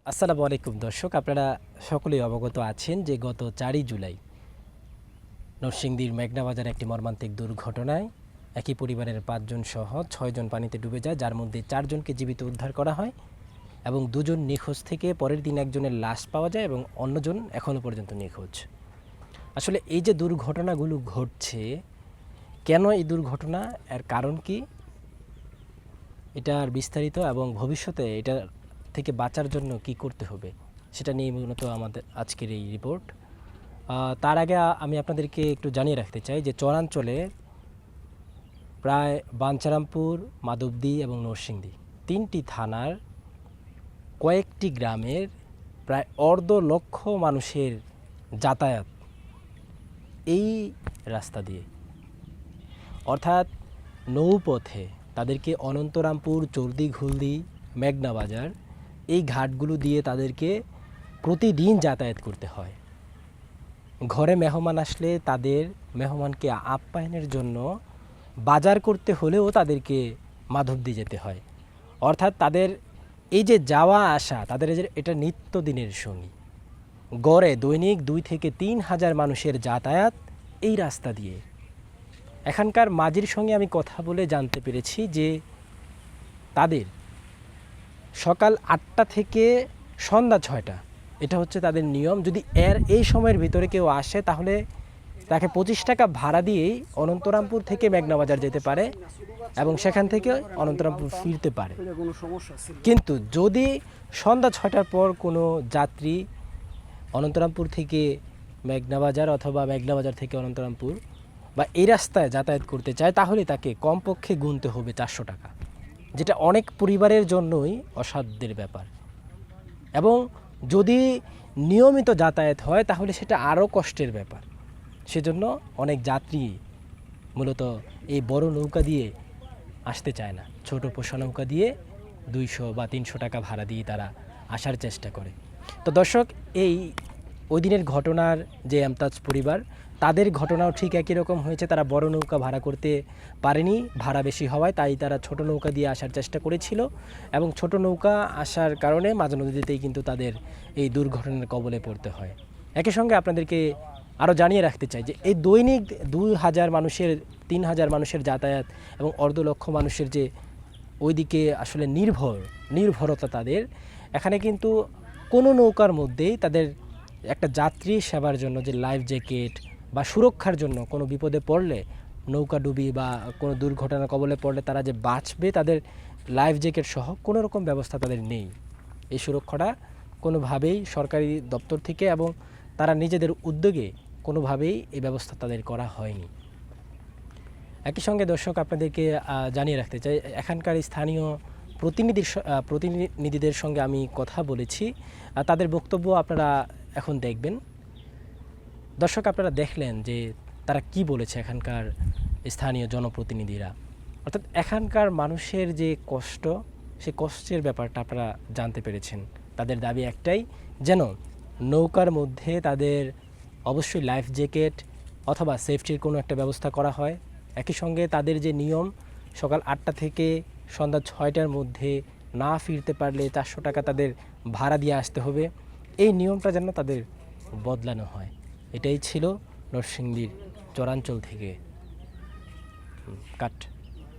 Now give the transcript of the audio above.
আসসালামু আলাইকুম দর্শক, আপনারা সকলেই অবগত আছেন যে গত 4ই জুলাই নরসিংদীর মেঘনা বাজারে একটি মর্মান্তিক দুর্ঘটনায় একই পরিবারের 5 জন সহ 6 জন পানিতে ডুবে যায়, যার মধ্যে 4 জনকে জীবিত উদ্ধার করা হয় এবং 2 জন নিখোঁজ থেকে পরের দিন একজনের লাশ পাওয়া যায় এবং অন্যজন এখনও পর্যন্ত নিখোঁজ। আসলে এই যে দুর্ঘটনাগুলো ঘটছে, কেন এই দুর্ঘটনা, এর কারণ কি, এটার বিস্তারিত এবং ভবিষ্যতে এটা থেকে বাঁচার জন্য কি করতে হবে সেটা নিয়ে মূলত আমাদের আজকের এই রিপোর্ট। তার আগে আমি আপনাদেরকে একটু জানিয়ে রাখতে চাই যে চরাঞ্চলে প্রায় বাঞ্ছারামপুর, মাধবদী এবং নরসিংদী 3টি থানার কয়েকটি গ্রামের প্রায় অর্ধ লক্ষ মানুষের যাতায়াত এই রাস্তা দিয়ে, অর্থাৎ নৌপথে তাদেরকে অনন্তরামপুর, চর্দি ঘুলদি, মেঘনা বাজার এই ঘাটগুলো দিয়ে তাদেরকে প্রতিদিন যাতায়াত করতে হয়। ঘরে মেহমান আসলে তাদের মেহমানকে আপ্যায়নের জন্য বাজার করতে হলেও তাদেরকে মাধবদী যেতে হয়। অর্থাৎ তাদের এই যে যাওয়া আসা, তাদের এটা নিত্যদিনের সঙ্গী। গড়ে দৈনিক 2 থেকে 3 হাজার মানুষের যাতায়াত এই রাস্তা দিয়ে। এখানকার মাঝির সঙ্গে আমি কথা বলে জানতে পেরেছি যে তাদের সকাল 8টা থেকে সন্ধ্যা 6টা এটা হচ্ছে তাদের নিয়ম। যদি এই সময়ের ভিতরে কেউ আসে তাহলে তাকে 25 টাকা ভাড়া দিয়েই অনন্তরামপুর থেকে মেঘনা বাজার যেতে পারে এবং সেখান থেকে অনন্তরামপুর ফিরতে পারে। কিন্তু যদি সন্ধ্যা 6টার পর কোনো যাত্রী অনন্তরামপুর থেকে মেঘনা বাজার অথবা মেঘনা বাজার থেকে অনন্তরামপুর বা এই রাস্তায় যাতায়াত করতে চায়, তাহলে তাকে কমপক্ষে গুনতে হবে 400 টাকা, যেটা অনেক পরিবারের জন্যই অসাধ্যের ব্যাপার। এবং যদি নিয়মিত যাতায়াত হয় তাহলে সেটা আরও কষ্টের ব্যাপার। সেজন্য অনেক যাত্রী মূলত এই বড় নৌকা দিয়ে আসতে চায় না, ছোট পোষা নৌকা দিয়ে 200 বা 300 টাকা ভাড়া দিয়ে তারা আসার চেষ্টা করে। তো দর্শক, ওই দিনের ঘটনার যে এমতাজ পরিবার, তাদের ঘটনাও ঠিক একই রকম হয়েছে। তারা বড় নৌকা ভাড়া করতে পারেনি, ভাড়া বেশি হওয়ায়, তাই তারা ছোট নৌকা দিয়ে আসার চেষ্টা করেছিল এবং ছোট নৌকা আসার কারণে মাঝ নদীতেই কিন্তু তাদের এই দুর্ঘটনার কবলে পড়তে হয়। একই সঙ্গে আপনাদেরকে আরও জানিয়ে রাখতে চাই যে এই দৈনিক 2,000 মানুষের, 3,000 মানুষের যাতায়াত এবং অর্ধ লক্ষ মানুষের যে ওইদিকে আসলে নির্ভরতা তাদের, এখানে কিন্তু কোনো নৌকার মধ্যেই তাদের একটা যাত্রী সেবার জন্য যে লাইফ জ্যাকেট বা সুরক্ষার জন্য কোনো বিপদে পড়লে, নৌকা ডুবি বা কোনো দুর্ঘটনার কবলে পড়লে তারা যে বাঁচবে, তাদের লাইফ জ্যাকেট সহ কোনো রকম ব্যবস্থা তাদের নেই। এই সুরক্ষাটা কোনোভাবেই সরকারি দপ্তর থেকে এবং তারা নিজেদের উদ্যোগে কোনোভাবেই এই ব্যবস্থা তাদের করা হয়নি। একই সঙ্গে দর্শক, আপনাদেরকে জানিয়ে রাখতে চাই, এখানকার স্থানীয় প্রতিনিধিদের সঙ্গে আমি কথা বলেছি, তাদের বক্তব্য আপনারা এখন দেখবেন। দর্শক, আপনারা দেখলেন যে তারা কি বলেছে এখানকার স্থানীয় জনপ্রতিনিধিরা। অর্থাৎ এখানকার মানুষের যে কষ্ট, সেই কষ্টের ব্যাপারটা আপনারা জানতে পেরেছেন। তাদের দাবি একটাই, যেন নৌকার মধ্যে তাদের অবশ্যই লাইফ জ্যাকেট অথবা সেফটির কোনো একটা ব্যবস্থা করা হয়। একই সঙ্গে তাদের যে নিয়ম, সকাল 8টা থেকে সন্ধ্যা 6টার মধ্যে না ফিরতে পারলে 400 টাকা তাদের ভাড়া দিয়ে আসতে হবে, এই নিয়মটা যেন তাদের বদলানো হয়। এটাই ছিল নরসিংদীর চরাঞ্চল থেকে কাট।